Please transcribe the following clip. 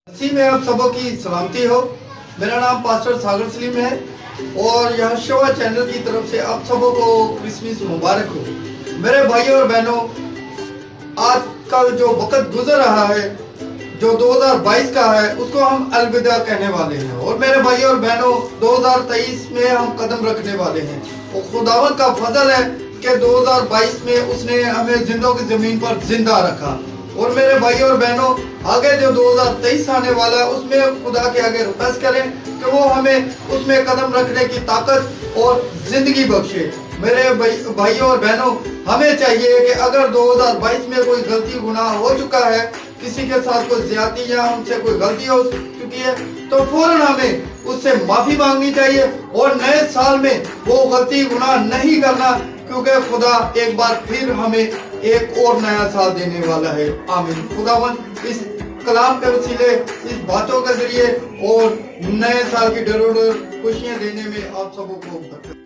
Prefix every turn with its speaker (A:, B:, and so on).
A: इसी में आप सबों की सलामती हो। मेरा नाम पास्टर सागर सलीम है और यहाँ शोवा चैनल की तरफ से आप सबों को क्रिसमस मुबारक हो। मेरे भाइयों और बहनों, आजकल जो वक्त गुजर रहा है, जो 2022 का है, उसको हम अलविदा कहने वाले हैं। और मेरे भाइयों और बहनों, 2023 में हम कदम रखने वाले हैं। और खुदावंद का फजल है कि 2022 में उसने हमें जिंदों की जमीन पर जिंदा रखा। और मेरे भाइयों और बहनों, आगे जो 2023 आने वाला है, उसमें खुदा के आगे रिक्वेस्ट करें कि वो हमें उसमें कदम रखने की ताकत और जिंदगी बख्शे। मेरे भाइयों और बहनों, हमें चाहिए कि अगर 2022 में कोई गलती गुनाह हो चुका है, किसी के साथ कोई ज्यादती या हमसे कोई गलती हो चुकी है, तो फौरन हमें उससे माफी मांगनी चाहिए और नए साल में वो गलती गुनाह नहीं करना, क्योंकि खुदा एक बार फिर हमें एक और नया साल देने वाला है। आमीन। खुदावंद इस कलाम के वसीले, इस बातों के जरिए और नए साल की डरोडर खुशियां देने में आप सबों को बरकत।